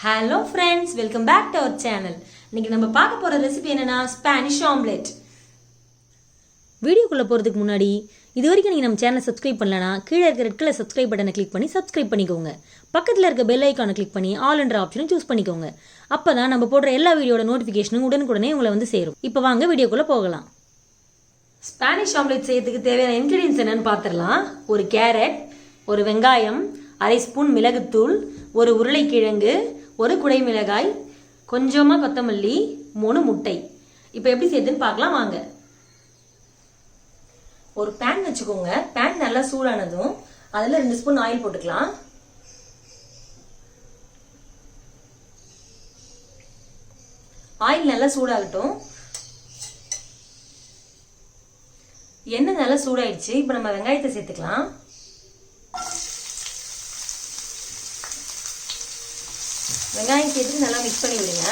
Hello friends, welcome back to our channel. இன்னைக்கு நம்ம பார்க்க போற ரெசிபி என்னன்னா Spanish Omelette. வீடியோக்குள்ள போறதுக்கு முன்னாடி இதுவரைக்கும் நீங்க நம்ம சேனலை சப்ஸ்கிரைப் பண்ணலனா கீழ இருக்க ரெட் கலர் சப்ஸ்கிரைப் பட்டனை கிளிக் பண்ணி சப்ஸ்கிரைப் பண்ணிக்கோங்க. பக்கத்துல இருக்க பெல் ஐகானை கிளிக் பண்ணி ஆல் என்ற ஆப்ஷனை சூஸ் பண்ணிக்கோங்க. அப்பதான் நம்ம போடுற எல்லா வீடியோட நோட்டிஃபிகேஷனும் உடனுக்குடனே உங்களை வந்து சேரும். இப்போ வாங்க வீடியோக்குள்ள போகலாம். Spanish Omelette செய்யறதுக்கு தேவையான இன்கிரிடியன்ட்ஸ் என்னன்னு பார்த்திடலாம். ஒரு கேரட், ஒரு வெங்காயம், அரை ஸ்பூன் மிளகுத்தூள், ஒரு உருளைக்கிழங்கு, ஒரு குடை மிளகாய், கொஞ்சமா கொத்தமல்லி, 3 முட்டை. இப்போ எப்படி செய்யுதுன்னு பார்க்கலாம் வாங்க. ஒரு பேன் வச்சுக்கோங்க. பேன் நல்லா சூடானதும் அதுல 2 ஸ்பூன் ஆயில் போட்டுக்கலாம். ஆயில் நல்லா சூடாகட்டும். எண்ணெய் நல்லா சூடாயிடுச்சு. இப்போ நம்ம வெங்காயத்தை சேர்த்துக்கலாம். வெங்காயம் சேர்த்து நல்லா மிக்ஸ் பண்ணி விடுங்க.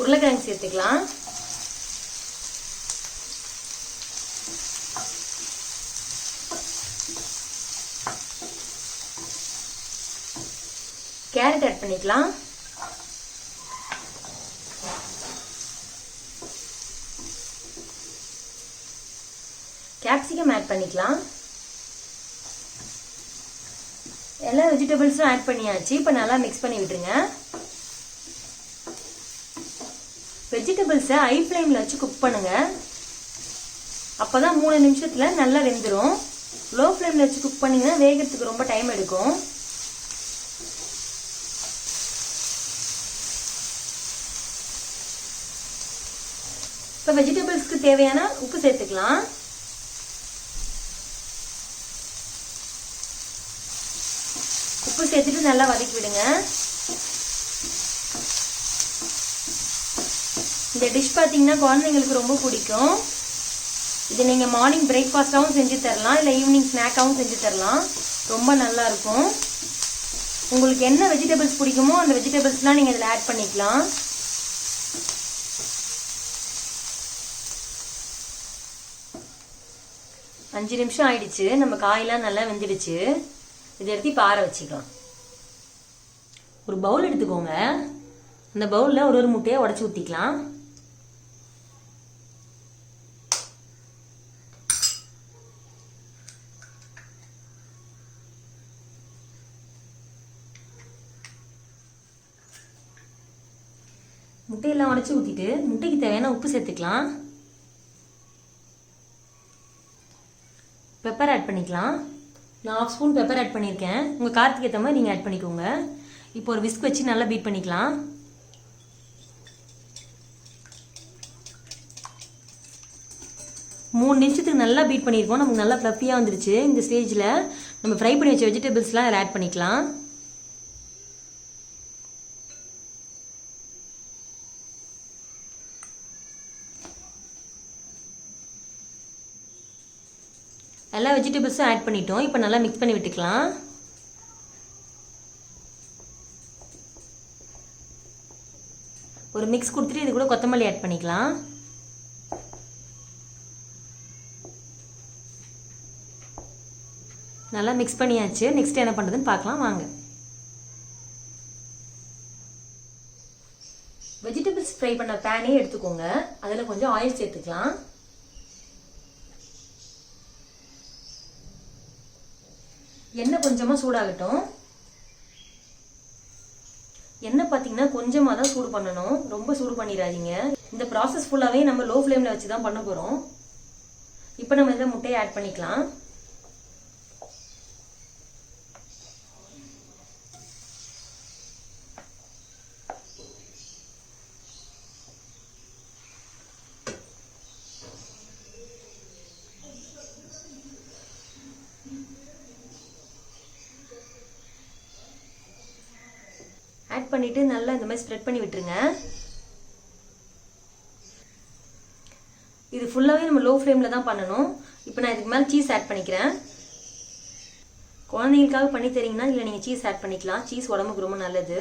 உருளைக்கிழங்கு சேர்த்துக்கலாம். கேரட் ஆட் பண்ணிக்கலாம். கேப்சிகம் ஆட் பண்ணிக்கலாம். எல்லா வெஜிடபிள்ஸும் ஆட் பண்ணியாச்சு. இப்போ நல்லா மிக்ஸ் பண்ணி விட்டுருங்க. வெஜிடபிள்ஸை ஹை ஃப்ளேமில் வச்சு குக் பண்ணுங்க. அப்போதான் 3 நிமிஷத்துல நல்லா வெந்துடும். லோ ஃப்ளேமில் வச்சு குக் பண்ணீங்கன்னா வேகிறதுக்கு ரொம்ப டைம் எடுக்கும். இப்போ வெஜிடபிள்ஸ்க்கு தேவையான உப்பு சேர்த்துக்கலாம். உப்பு சேர்த்துட்டு நல்லா வதக்கி விடுங்க. இந்த டிஷ் பார்த்தீங்கன்னா குழந்தைங்களுக்கு ரொம்ப பிடிக்கும். இது நீங்கள் மார்னிங் பிரேக்ஃபாஸ்டாகவும் செஞ்சு தரலாம், இல்லை ஈவினிங் ஸ்நாக்காகவும் செஞ்சு தரலாம். ரொம்ப நல்லா இருக்கும். உங்களுக்கு என்ன வெஜிடபிள்ஸ் பிடிக்குமோ அந்த வெஜிடபிள்ஸ்லாம் நீங்கள் இதில் ஆட் பண்ணிக்கலாம். அஞ்சு நிமிஷம் ஆயிடுச்சு. நம்ம காயெல்லாம் நல்லா வெந்துடுச்சு. இதை எடுத்து இப்போ ஆற வச்சுக்கலாம். ஒரு பவுல் எடுத்துக்கோங்க. அந்த பவுலில் ஒரு முட்டையை உடச்சி ஊற்றிக்கலாம். முட்டையெல்லாம் உடச்சி ஊற்றிட்டு முட்டைக்கு தேவையான உப்பு சேர்த்துக்கலாம். பெப்பர் ஆட் பண்ணிக்கலாம். நான் 1/2 ஸ்பூன் பெப்பர் ஆட் பண்ணியிருக்கேன். உங்கள் காரத்துக்கு ஏற்ற மாதிரி நீங்கள் ஆட் பண்ணிக்கோங்க. இப்போ ஒரு விஸ்க் வச்சு நல்லா பீட் பண்ணிக்கலாம். மூணு நிமிஷத்துக்கு நல்லா பீட் பண்ணியிருக்கோம். நமக்கு நல்லா ஃப்ளஃபியாக வந்துருச்சு. இந்த ஸ்டேஜில் நம்ம ஃப்ரை பண்ணி வச்ச வெஜிடபிள்ஸ்லாம் அதில் ஆட் பண்ணிக்கலாம். எல்லா வெஜிடபிள்ஸும் ஆட் பண்ணிட்டோம். இப்போ நல்லா மிக்ஸ் பண்ணி விட்டுக்கலாம். ஒரு மிக்ஸ் கொடுத்துட்டு இது கூட கொத்தமல்லி ஆட் பண்ணிக்கலாம். நல்லா மிக்ஸ் பண்ணியாச்சு. நெக்ஸ்ட் என்ன பண்ணுறதுன்னு பார்க்கலாம் வாங்க. வெஜிடபிள்ஸ் ஃப்ரை பண்ண பேனே எடுத்துக்கோங்க. அதில் கொஞ்சம் ஆயில் சேர்த்துக்கலாம். எண்ணெய் கொஞ்சமாக சூடாகட்டும். எண்ணெய் பார்த்தீங்கன்னா கொஞ்சமாக தான் சூடு பண்ணணும். ரொம்ப சூடு பண்ணிடாதீங்க. இந்த ப்ராசஸ் ஃபுல்லாகவே நம்ம லோ ஃப்ளேமில் வச்சு தான் பண்ண போகிறோம். இப்போ நம்ம இதில் முட்டையை ஆட் பண்ணிக்கலாம். ஆட் பண்ணிட்டு நல்லா இந்த மாதிரி ஸ்ப்ரெட் பண்ணி விட்டுருங்க. இது ஃபுல்லாகவே நம்ம லோ ஃப்ளேமில் தான் பண்ணணும். இப்போ நான் இதுக்கு மேலே சீஸ் ஆட் பண்ணிக்கிறேன். குழந்தைங்களுக்காக பண்ணி தரீங்கன்னா இல்லை நீங்கள் சீஸ் ஆட் பண்ணிக்கலாம். சீஸ் உடம்புக்கு ரொம்ப நல்லது.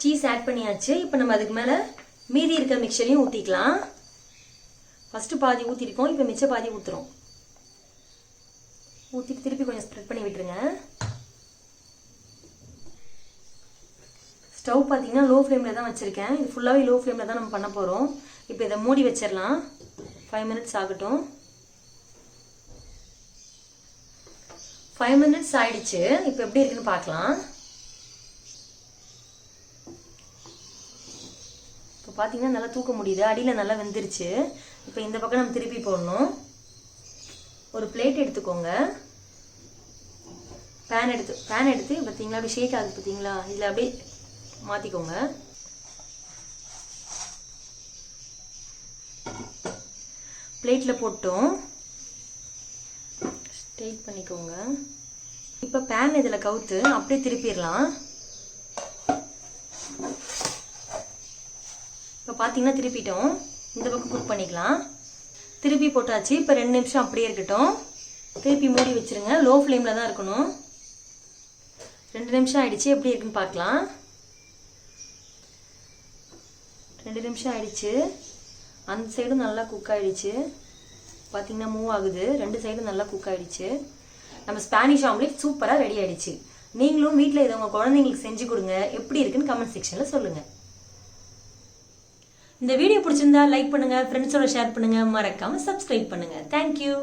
சீஸ் ஆட் பண்ணியாச்சு. இப்போ நம்ம அதுக்கு மேலே மீதி இருக்க மிக்சரையும் ஊற்றிக்கலாம். ஃபஸ்ட்டு பாதி ஊற்றிருக்கோம், இப்போ மிச்ச பாதி ஊற்றுறோம். ஊற்றிட்டு திருப்பி கொஞ்சம் ஸ்ப்ரெட் பண்ணி விட்டுருங்க. ஸ்டவ் பார்த்தீங்கன்னா லோ ஃப்ளேமில் தான் வச்சுருக்கேன். இது ஃபுல்லாகவே லோ ஃப்ளேமில் தான் நம்ம பண்ண போகிறோம். இப்போ இதை மூடி வச்சிடலாம். 5 மினிட்ஸ் ஆகட்டும். 5 மினிட்ஸ் ஆயிடுச்சு. இப்போ எப்படி இருக்குன்னு பார்க்கலாம். இப்போ பார்த்தீங்கன்னா நல்லா தூக்க முடியுது, அடியில் நல்லா வெந்துருச்சு. இப்போ இந்த பக்கம் நம்ம திருப்பி போடணும். ஒரு பிளேட் எடுத்துக்கோங்க. பேன் எடுத்து பார்த்தீங்களா அப்படி ஷேக் ஆகுது பார்த்தீங்களா, இதில் அப்படியே மாற்றிக்கோங்க. பிளேட்டில் போட்டோம், ஸ்ட்ரெயிட் பண்ணிக்கோங்க. இப்போ பேன் இதில் கவுத்து அப்படியே திருப்பிடலாம். இப்போ பார்த்தீங்கன்னா திருப்பிட்டோம். இந்த பக்கம் குக் பண்ணிக்கலாம். திருப்பி போட்டாச்சு. இப்போ 2 நிமிஷம் அப்படியே இருக்கட்டும். திருப்பி மூடி வச்சுருங்க. லோ ஃப்ளேமில் தான் இருக்கணும். 2 நிமிஷம் ஆயிடுச்சு. எப்படி இருக்குன்னு பார்க்கலாம். 2 நிமிஷம் ஆயிடுச்சு. அந்த சைடும் நல்லா குக் ஆயிடுச்சு. பார்த்தீங்கன்னா மூவ் ஆகுது. 2 சைடும் நல்லா குக் ஆயிடுச்சு. நம்ம ஸ்பானிஷ் ஆம்லெட் சூப்பராக ரெடி ஆயிடுச்சு. நீங்களும் வீட்டில் இதை உங்கள் குழந்தைங்களுக்கு செஞ்சு கொடுங்க. எப்படி இருக்குன்னு கமெண்ட் செக்ஷனில் சொல்லுங்கள். இந்த வீடியோ பிடிச்சிருந்தா லைக் பண்ணுங்க, ஃப்ரெண்ட்ஸோட ஷேர் பண்ணுங்க, மறக்காம சப்ஸ்கிரைப் பண்ணுங்க. தேங்க்யூ.